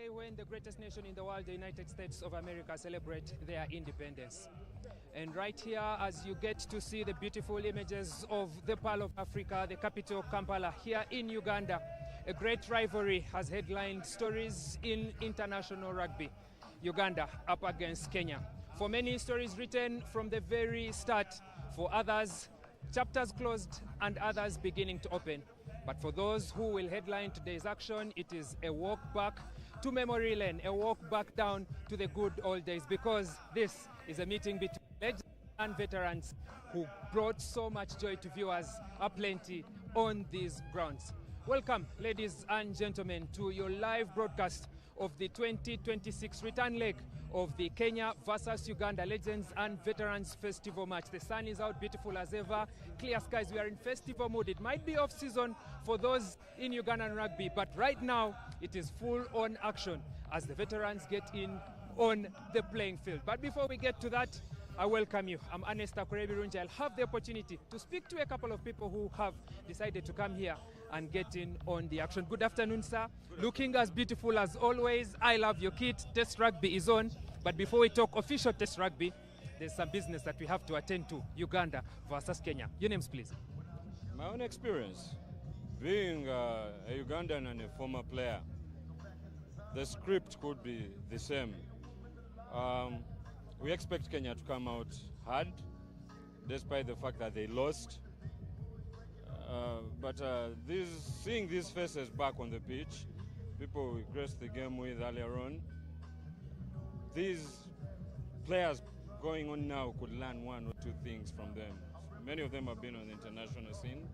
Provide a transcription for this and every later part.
day when the greatest nation in the world, the United States of America, celebrate their independence. And right here, as you get to see the beautiful images of the Pearl of Africa, the capital Kampala, here in Uganda, a great rivalry has headlined stories in international rugby. Uganda up against Kenya. For many, stories written from the very start. For others, chapters closed and others beginning to open. But for those who will headline today's action, it is a walk back to memory lane, a walk back down to the good old days, because this is a meeting between legends and veterans who brought so much joy to viewers aplenty on these grounds. Welcome, ladies and gentlemen, to your live broadcast of the 2026 return leg of the Kenya versus Uganda Legends and Veterans Festival match. The sun is out, beautiful as ever, clear skies. We are in festival mood. It might be off season for those in Ugandan rugby, but right now it is full on action as the veterans get in on the playing field. But before we get to that, I welcome you. I'm Anesta Kurebirunji. I'll have the opportunity to speak to a couple of people who have decided to come here and get in on the action. Good afternoon, sir. Looking as beautiful as always. I love your kit. Test rugby is on. But before we talk official test rugby, there's some business that we have to attend to. Uganda versus Kenya. Your names, please. My own experience, being a Ugandan and a former player, the script could be the same. We expect Kenya to come out hard, despite the fact that they lost. But seeing these faces back on the pitch, people we graced the game with earlier on, these players going on now could learn one or two things from them. Many of them have been on the international scene.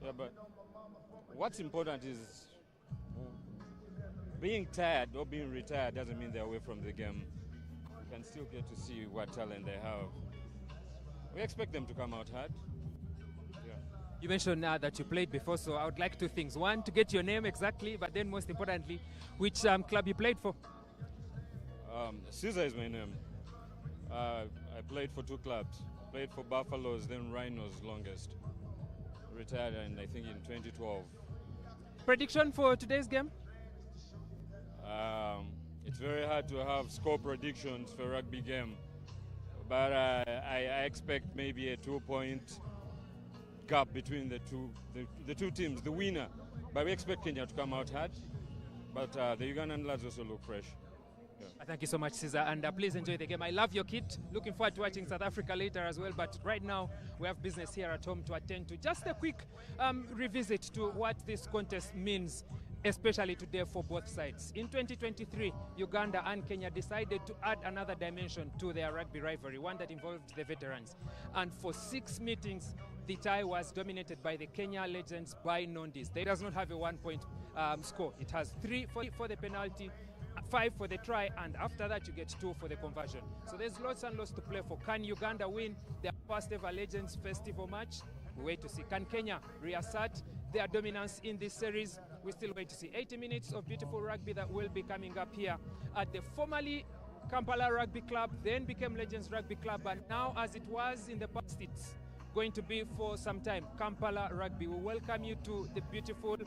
Yeah, but what's important is being tired or being retired doesn't mean they're away from the game. You can still get to see what talent they have. We expect them to come out hard. Yeah. You mentioned that you played before, so I would like two things. One, to get your name exactly, but then most importantly, which club you played for? Caesar is my name. I played for two clubs. Played for Buffaloes, then Rhinos longest. Retired, and I think in 2012. Prediction for today's game? It's very hard to have score predictions for a rugby game, but I expect maybe a 2-point gap between the two teams, the winner. But we expect Kenya to come out hard, but the Ugandan lads also look fresh. Yeah. Thank you so much, Caesar, and please enjoy the game. I love your kit. Looking forward to watching South Africa later as well, but right now we have business here at home to attend to. Just a quick revisit to what this contest means, especially today for both sides. In 2023, Uganda and Kenya decided to add another dimension to their rugby rivalry, one that involved the veterans. And for 6 meetings, the tie was dominated by the Kenya Legends by Nondis. They does not have a 1-point score. It has 3 for the penalty, 5 for the try, and after that you get 2 for the conversion. So there's lots and lots to play for. Can Uganda win their first ever Legends Festival match? We wait to see. Can Kenya reassert their dominance in this series? We still wait to see. 80 minutes of beautiful rugby that will be coming up here at the formerly Kampala Rugby Club, then became Legends Rugby Club, and now, as it was in the past, it's going to be for some time Kampala Rugby. We welcome you to the beautiful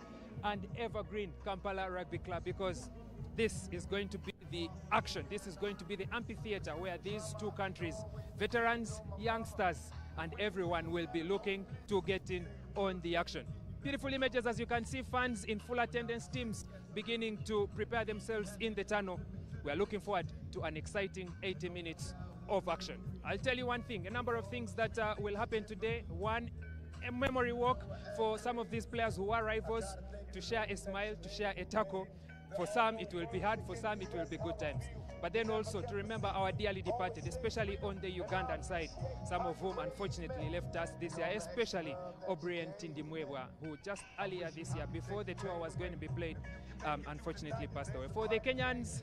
and evergreen Kampala Rugby Club, because this is going to be the action. This is going to be the amphitheater where these two countries, veterans, youngsters, and everyone will be looking to get in on the action. Beautiful images, as you can see, fans in full attendance, teams beginning to prepare themselves in the tunnel. We are looking forward to an exciting 80 minutes of action. I'll tell you one thing, a number of things that will happen today. One, a memory walk for some of these players who are rivals, to share a smile, to share a tackle. For some, it will be hard. For some, it will be good times. But then also to remember our dearly departed, especially on the Ugandan side, some of whom unfortunately left us this year, especially O'Brien Tindimwebwa, who just earlier this year, before the tour was going to be played, unfortunately passed away. For the Kenyans,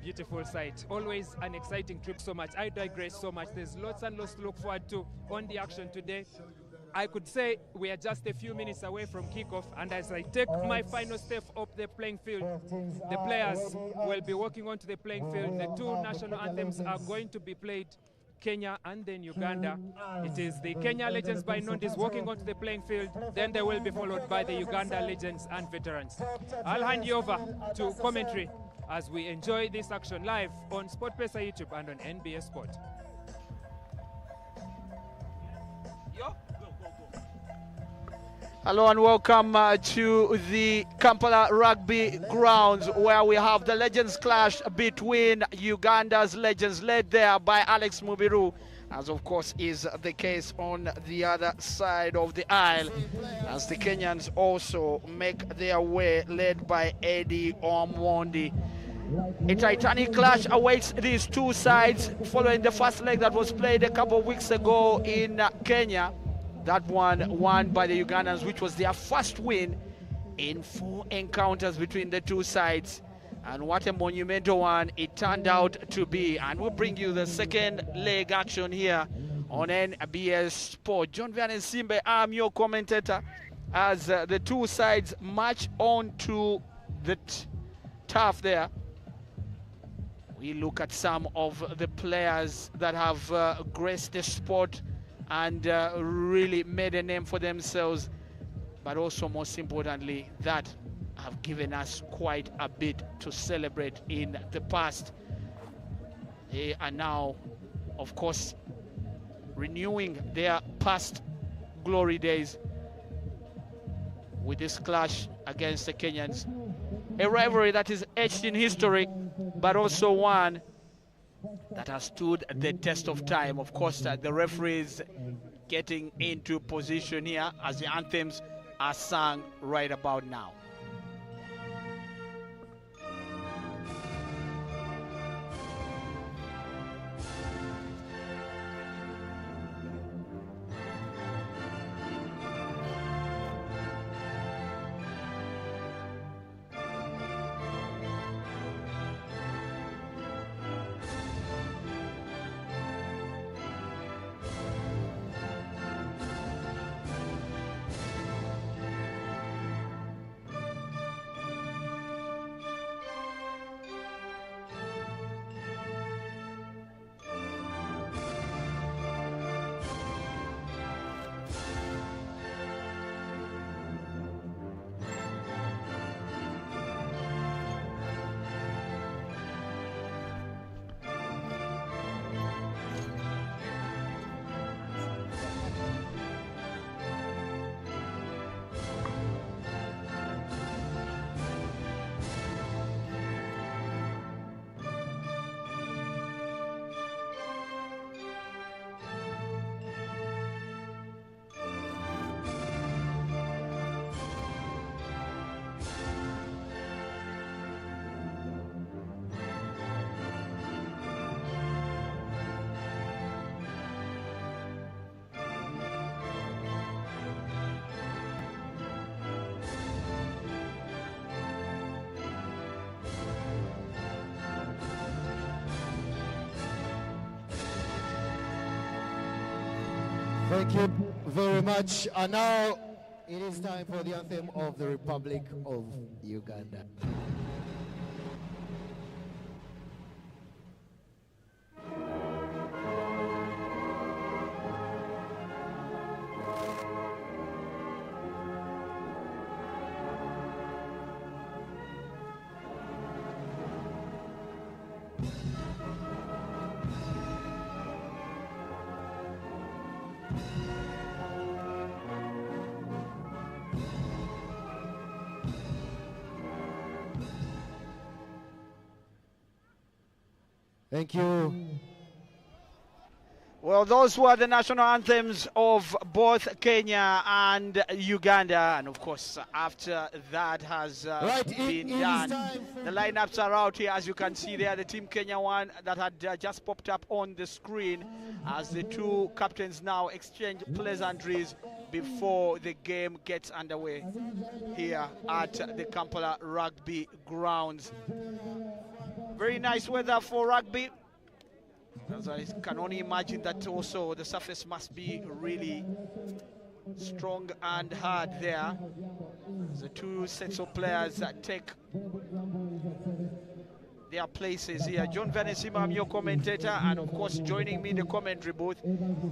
beautiful sight. Always an exciting trip so much. I digress so much. There's lots and lots to look forward to on the action today. I could say we are just a few minutes away from kickoff, and as I take my final step up the playing field, the players will be walking onto the playing field. The two national anthems are going to be played Kenya and then Uganda. It is the Kenya Legends by Nondis walking onto the playing field. Then they will be followed by the Uganda Legends and Veterans. I'll hand you over to commentary as we enjoy this action live on SportPesa YouTube and on NBS Sport. Hello and welcome to the Kampala Rugby Grounds, where we have the Legends clash between Uganda's Legends, led there by Alex Mubiru, as of course is the case on the other side of the aisle, as the Kenyans also make their way, led by Eddie Omondi. A titanic clash awaits these two sides following the first leg that was played a couple of weeks ago in Kenya. That one won by the Ugandans, which was their first win in 4 encounters between the two sides. And what a monumental one it turned out to be. And we'll bring you the second leg action here on NBS Sport. John Vianney Simbe, I'm your commentator, as the two sides march on to the turf there. We look at some of the players that have graced the sport and really made a name for themselves, but also most importantly that have given us quite a bit to celebrate in the past. They are now, of course, renewing their past glory days with this clash against the Kenyans. A rivalry that is etched in history, but also one that has stood the test of time. Of course, the referees getting into position here as the anthems are sung right about now. Thank you very much. And now it is time for the anthem of the Republic of Uganda. Thank you. Well, those were the national anthems of both Kenya and Uganda. And of course, after that has been done, the lineups are out here. As you can see there, the Team Kenya one that had just popped up on the screen, as the two captains now exchange pleasantries before the game gets underway here at the Kampala Rugby Grounds. Very nice weather for rugby. As I can only imagine that also the surface must be really strong and hard there. The two sets of players that take their places here. John Venesima, I'm your commentator, and of course joining me in the commentary booth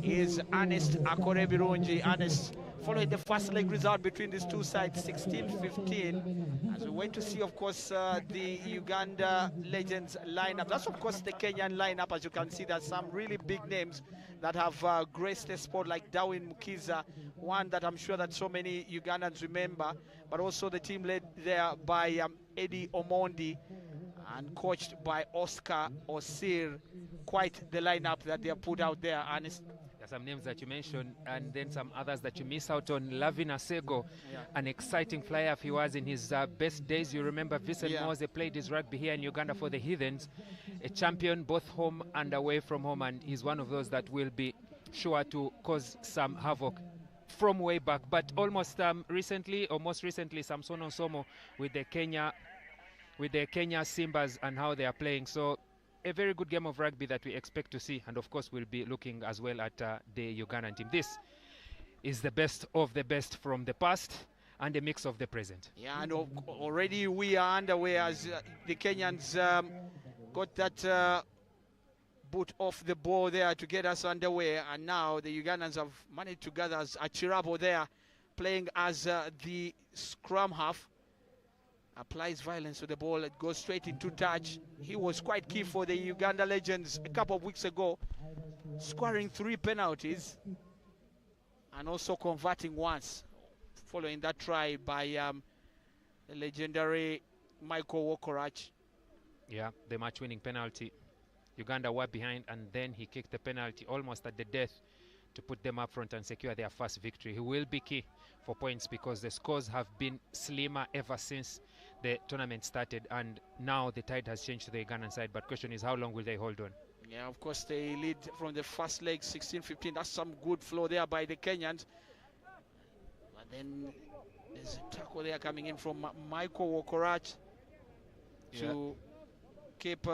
is Ernest Akorebirunji. Ernest, following the first leg result between these two sides, 16-15, as we wait to see, of course, the Uganda Legends lineup. That's, of course, the Kenyan lineup. As you can see, there's some really big names that have graced the sport, like Darwin Mukiza, one that I'm sure that so many Ugandans remember, but also the team led there by Eddie Omondi and coached by Oscar Osir. Quite the lineup that they have put out there, Ernest. There are some names that you mentioned, and then some others that you miss out on. Lavin Asego, an exciting flyer if he was in his best days. You remember Vincent Mose played his rugby here in Uganda for the Heathens, a champion both home and away from home, and he's one of those that will be sure to cause some havoc from way back. But almost recently, or most recently, Samson Osomo with the Kenya Simbas and how they are playing. So a very good game of rugby that we expect to see, and of course we'll be looking as well at the Ugandan team. This is the best of the best from the past and a mix of the present. Yeah, and already we are underway as the Kenyans got that boot off the ball there to get us underway, and now the Ugandans have managed to gather as Achirabo there playing as the scrum half. Applies violence to the ball. It goes straight into touch. He was quite key for the Uganda Legends a couple of weeks ago, scoring 3 penalties and also converting once, following that try by the legendary Michael Wokorach. Yeah, the match-winning penalty. Uganda were behind, and then he kicked the penalty almost at the death to put them up front and secure their first victory. He will be key for points because the scores have been slimmer ever since the tournament started, and now the tide has changed to the Ugandan side. But question is, how long will they hold on? Yeah, of course, they lead from the first leg, 16-15. That's some good flow there by the Kenyans. But then there's a tackle there coming in from Michael Wokorach to keep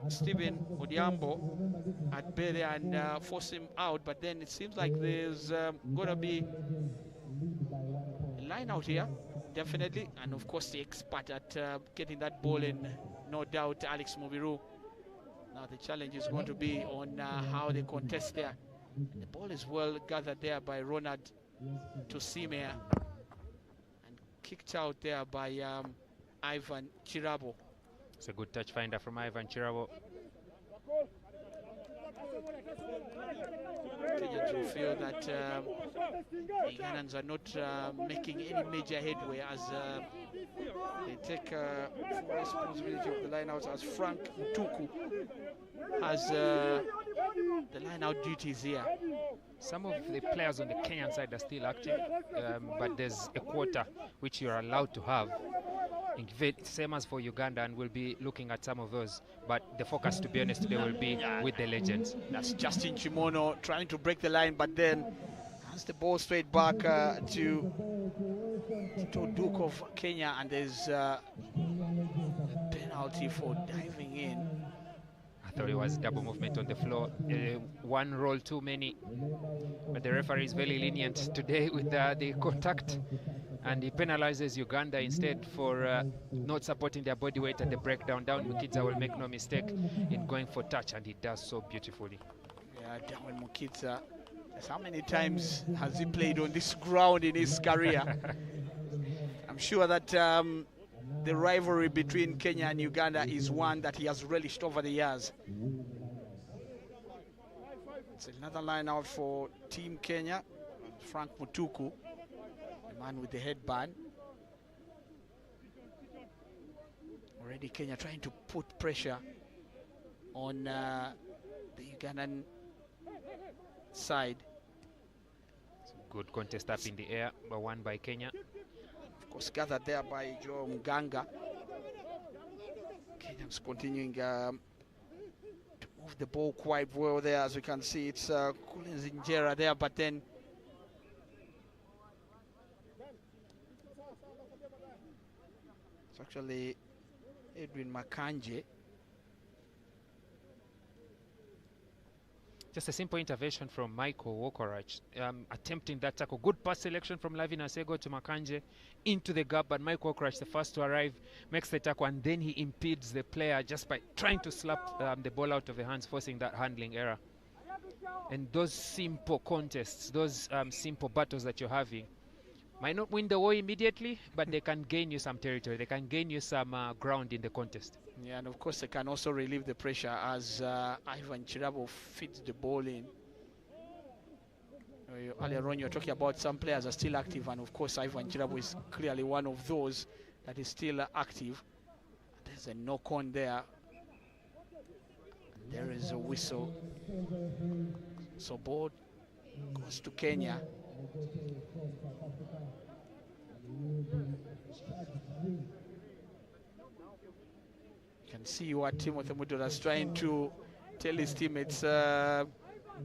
Stephen Odiambo at bay there and force him out. But then it seems like there's going to be a line out here, definitely. And of course, the expert at getting that ball in, no doubt, Alex Mubiru. Now the challenge is going to be on how they contest there. The ball is well gathered there by Ronald Tosimea and kicked out there by Ivan Chirabo. It's a good touch finder from Ivan Chirabo. Kenyans will feel that the Ugandans are not making any major headway as they take full responsibility of the line-outs, as Frank Mutuku has the line-out duties here. Some of the players on the Kenyan side are still active, but there's a quota which you're allowed to have. Same as for Uganda, and we'll be looking at some of those. But the focus, to be honest, today will be with the Legends. That's Justin Chimono trying to break the line, but then hands the ball straight back to Duke of Kenya, and there's a penalty for diving in. I thought it was double movement on the floor. One roll too many, but the referee is very lenient today with the contact, and he penalizes Uganda instead for not supporting their body weight at the breakdown. Down Mukiza will make no mistake in going for touch, and he does so beautifully. Yeah, Darwin Mukiza, how many times has he played on this ground in his career? I'm sure that the rivalry between Kenya and Uganda is one that he has relished over the years. It's another line out for Team Kenya. Frank Mutuku, the man with the headband. Already Kenya trying to put pressure on the Ugandan side. Good contest up in the air, but won by Kenya. Of course, gathered there by Joe Mganga. Kenyans continuing to move the ball quite well there. As we can see, it's Collins Injera there, but then it's actually Edwin Makanje. Just a simple intervention from Michael Wokorach, attempting that tackle. Good pass selection from Lavin Asego to Makanje into the gap, but Michael Wokorach, the first to arrive, makes the tackle, and then he impedes the player just by trying to slap the ball out of the hands, forcing that handling error. And those simple contests, those simple battles that you're having, might not win the war immediately, but they can gain you some territory. They can gain you some ground in the contest. Yeah, and of course they can also relieve the pressure as Ivan Chirabo feeds the ball in. Earlier on you were talking about some players are still active, and of course Ivan Chirabo is clearly one of those that is still active. There's a knock-on there. And there is a whistle. So ball goes to Kenya. You can see what Timothy Mudola is trying to tell his teammates to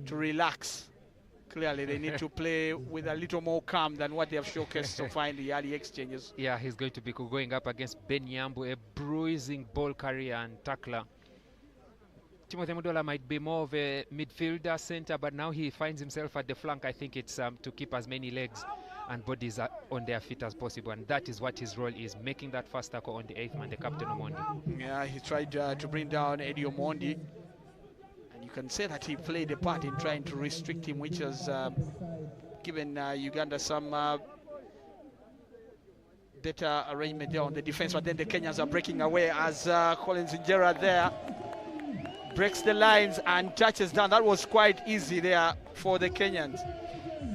relax. Clearly they need to play with a little more calm than what they have showcased so far in the early exchanges. Yeah, he's going to be going up against Ben Yambu, a bruising ball carrier and tackler. Timothy Mudola might be more of a midfielder center, but now he finds himself at the flank. I think it's to keep as many legs and bodies on their feet as possible, and that is what his role is, making that first tackle on the 8th man, the captain Omondi. Yeah, he tried to bring down Eddie Omondi, and you can say that he played a part in trying to restrict him, which has given Uganda some better arrangement there on the defense. But then the Kenyans are breaking away as Collins Injera there breaks the lines and touches down. That was quite easy there for the Kenyans.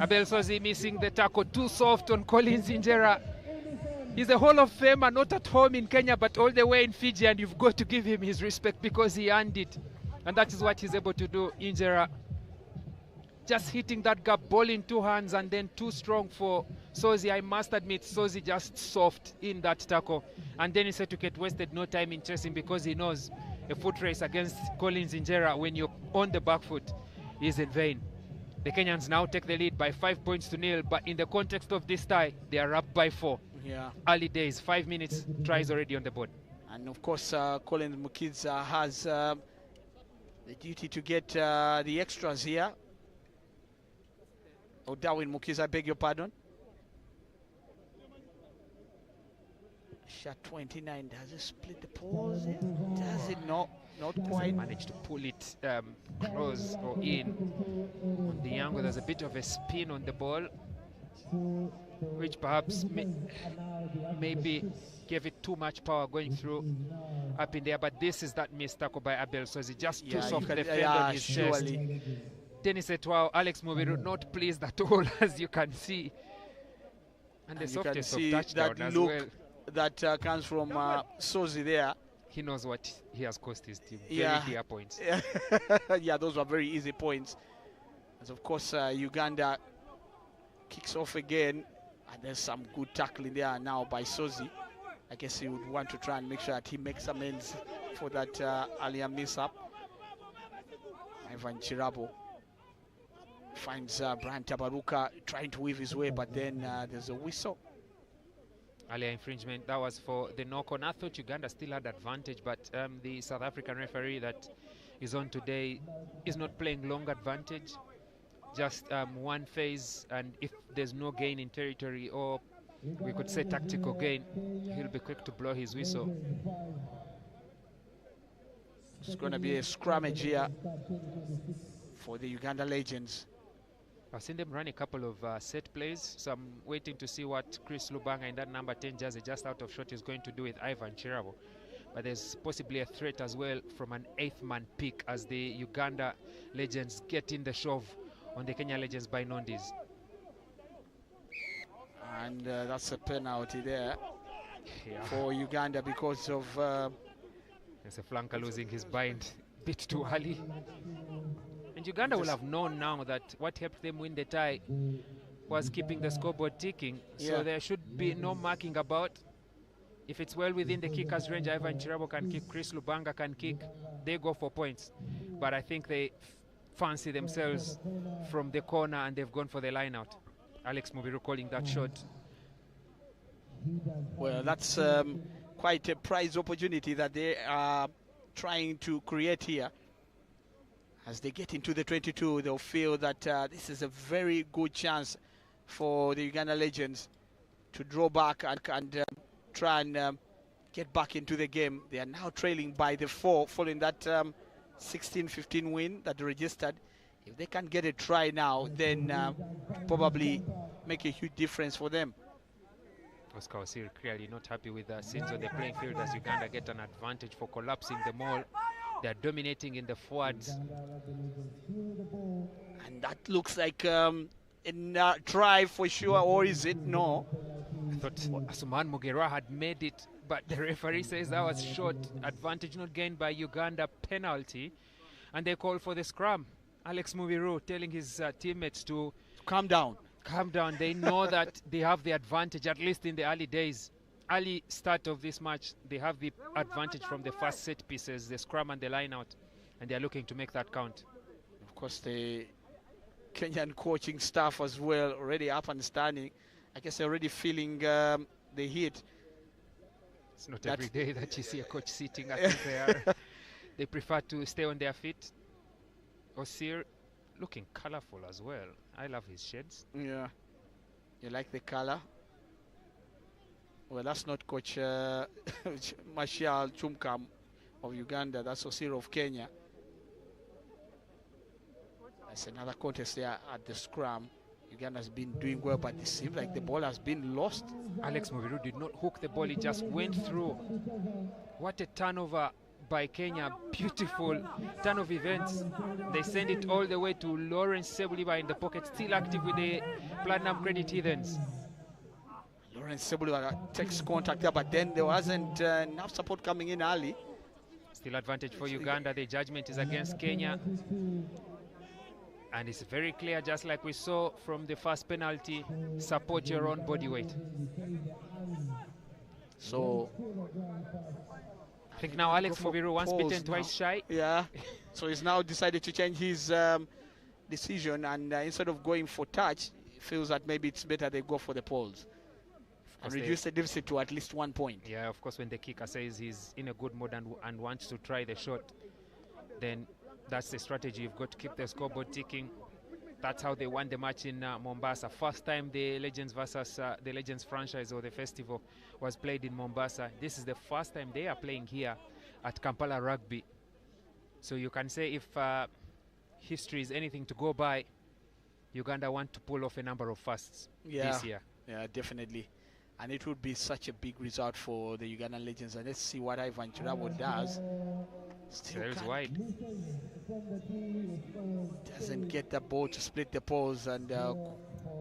Abel Sozi missing the tackle, too soft on Collins Injera. He's a Hall of Famer, not at home in Kenya, but all the way in Fiji, and you've got to give him his respect because he earned it. And that is what he's able to do, Injera. Just hitting that gap, ball in two hands, and then too strong for Sozi. I must admit, Sozi just soft in that tackle. And then he said to get wasted no time in chasing because he knows a foot race against Collins Injera when you're on the back foot is in vain. The Kenyans now take the lead by 5 points to 0, but in the context of this tie, they are up by 4. Yeah. Early days, 5 minutes, tries already on the board. And of course, Collins Mukidza has the duty to get the extras here. Oh, Darwin Mukidza, I beg your pardon. Shot 29, does it split the pause? Does it not? Not quite. Managed to pull it close or in. On the angle, there's a bit of a spin on the ball, which perhaps maybe gave it too much power going through up in there. But this is that missed tackle by Abel Sozi, just too soft defend on his chest. Dennis Etwao, Alex Mubiru not pleased at all, as you can see. And the softest of touchdown as well. That comes from Sozi there. He knows what he has cost his team. Very dear points. Yeah, those were very easy points. As of course, Uganda kicks off again. And there's some good tackling there now by Sozi. I guess he would want to try and make sure that he makes amends for that earlier miss-up. Ivan Chirabo finds Brian Tabaruka trying to weave his way, but then there's a whistle. Earlier infringement, that was for the knock-on. I thought Uganda still had advantage, but the South African referee that is on today is not playing long advantage. Just one phase, and if there's no gain in territory, or we could say tactical gain, he'll be quick to blow his whistle. It's going to be a scrummage here for the Uganda Legends. I've seen them run a couple of set plays, so I'm waiting to see what Chris Lubanga in that number 10 jersey just out of shot is going to do with Ivan Chirabo. But there's possibly a threat as well from an 8th man pick as the Uganda Legends get in the shove on the Kenya Legends by Nondis. And that's a penalty there for Uganda because of... there's a flanker losing his bind a bit too early. And Uganda will have known now that what helped them win the tie was keeping the scoreboard ticking. So there should be no marking about. If it's well within the kicker's range, Ivan Chirabo can kick, Chris Lubanga can kick, they go for points. But I think they fancy themselves from the corner and they've gone for the line out. Alex Mubiru calling that shot. Well, that's quite a prize opportunity that they are trying to create here. As they get into the 22, they'll feel that this is a very good chance for the Uganda Legends to draw back and try and get back into the game. They are now trailing by the 4 following that 16-15 win that they registered. If they can get a try now, then probably make a huge difference for them. Oscar Osir clearly not happy with the scenes on the playing field as Uganda get an advantage for collapsing the maul. They're dominating in the forwards. And that looks like a try for sure, or is it? No. I thought Asuman Mugera had made it, but the referee says that was short. Advantage not gained by Uganda, penalty. And they call for the scrum. Alex Mubiru telling his teammates to calm down. Calm down. They know that they have the advantage, at least in the early days. Early start of this match, they have the advantage from the first set pieces, the scrum and the line out, and they're looking to make that count. Of course, the Kenyan coaching staff as well, already up and standing. I guess they're already feeling the heat. It's not every day that you see a coach sitting. I think they prefer to stay on their feet. Osir looking colorful as well. I love his shades. Yeah, you like the color? Well, that's not Coach Marshall Chumkam of Uganda. That's Osir of Kenya. That's another contest there at the scrum. Uganda's been doing well, but it seems like the ball has been lost. Alex Mubiru did not hook the ball. He just went through. What a turnover by Kenya. Beautiful turn of events. They send it all the way to Lawrence Sebuliba in the pocket, still active with the Platinum Credit Heathens. Lawrence Sebuliba takes contact there, but then there wasn't enough support coming in early. Still advantage for Uganda. The judgment is against Kenya. And it's very clear, just like we saw from the first penalty, support your own body weight. So I think now Alex Mubiru, once bitten, twice shy. Yeah, so he's now decided to change his decision, and instead of going for touch, he feels that maybe it's better they go for the poles and reduce the deficit to at least 1 point. Yeah, of course, when the kicker says he's in a good mood and wants to try the shot, then that's the strategy. You've got to keep the scoreboard ticking. That's how they won the match in Mombasa. First time the Legends versus the Legends franchise or the festival was played in Mombasa. This is the first time they are playing here at Kampala Rugby. So you can say if history is anything to go by, Uganda want to pull off a number of firsts this year. Yeah, definitely. And it would be such a big result for the Ugandan Legends. And let's see what Ivan Chirabo does. Still wide. Doesn't get the ball to split the poles, and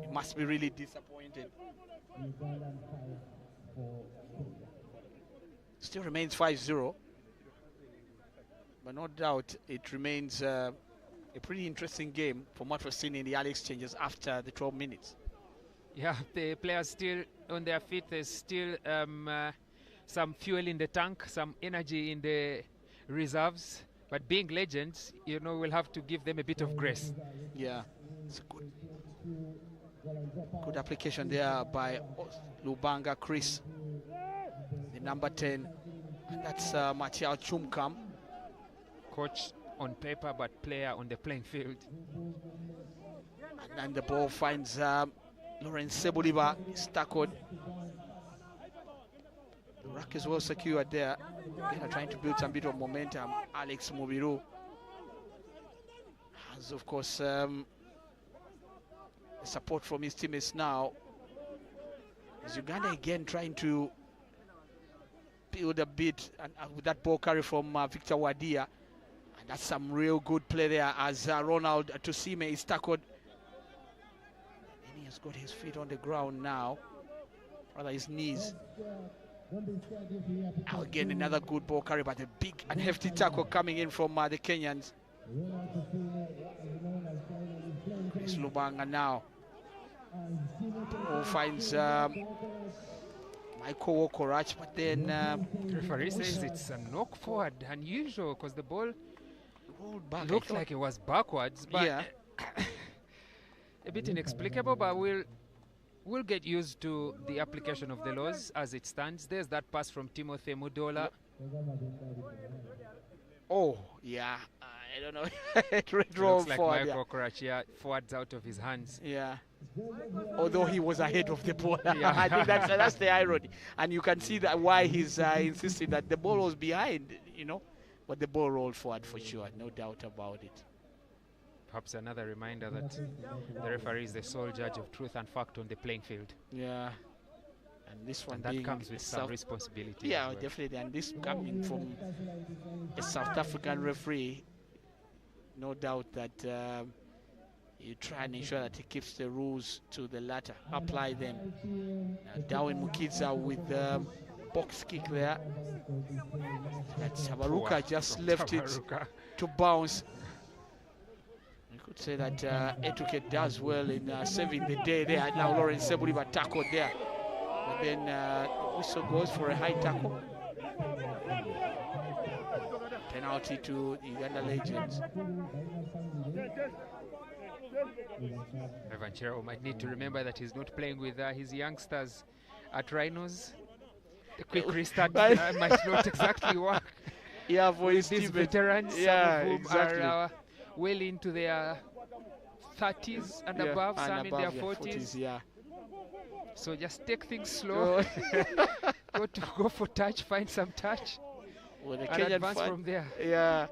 he must be really disappointed. Still remains 5-0. But no doubt it remains a pretty interesting game from what we've seen in the early exchanges after the 12 minutes. Yeah, the players still on their feet. There's still some fuel in the tank, some energy in the reserves. But being Legends, you know, we'll have to give them a bit of grace. Yeah, it's good application there by Lubanga Chris, the number 10. And that's Martial Chumkam. Coach on paper, but player on the playing field. And then the ball finds Lawrence Sebuliba, is tackled. The ruck is well secured there. Again, trying to build some bit of momentum. Alex Mubiru has, of course, support from his teammates now. Is Uganda again trying to build a bit and with that ball carry from Victor Wadia. And that's some real good play there as Ronald Tusime is tackled. And he has got his feet on the ground now, rather his knees. Now again another good ball carry, but a big and hefty tackle coming in from the Kenyans. Chris Lubanga now who finds Michael Wokorach, but then the referee says it's a knock forward. Unusual because the ball rolled back. Looked like it was backwards, but yeah. A bit inexplicable, but we'll get used to the application of the laws as it stands. There's that pass from Timothy Mudola. Oh, yeah. I don't know. Red roll Looks like forward. Michael Korachia forwards out of his hands. Yeah. Although he was ahead of the ball. Yeah. I think that's the irony. And you can see that why he's insisting that the ball was behind, you know. But the ball rolled forward for sure, no doubt about it. Perhaps another reminder that the referee is the sole judge of truth and fact on the playing field. Yeah. And this one And that comes with some responsibility. Yeah, as well. definitely. And this coming from a South African referee, no doubt that you try and ensure that he keeps the rules to the latter, apply them. Now, Darwin Mukidza with box kick there. That Tabaruka just left it to bounce. You could say that Etiquette does well in saving the day there. Now Lawrence Sebuliba tackled there. But then whistle goes for a high tackle. Penalty to the Uganda Legends. Evan Chero might need to remember that he's not playing with his youngsters at Rhinos. The quick restart might not exactly work. Yeah, for these veterans, yeah, some of whom exactly. are well into their 30s and above, and some above, in their 40s. Yeah. So just take things slow. go for touch, find some touch, Well, the and Kenyan advance from there. Yeah,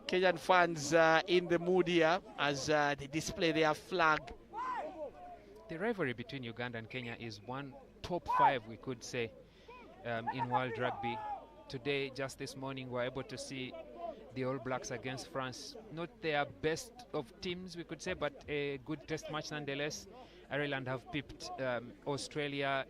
Kenyan fans in the mood here as they display their flag. The rivalry between Uganda and Kenya is one top 5, we could say, in world rugby. Today, just this morning, we're able to see the All Blacks against France. Not their best of teams, we could say, but a good test match nonetheless. Ireland have pipped Australia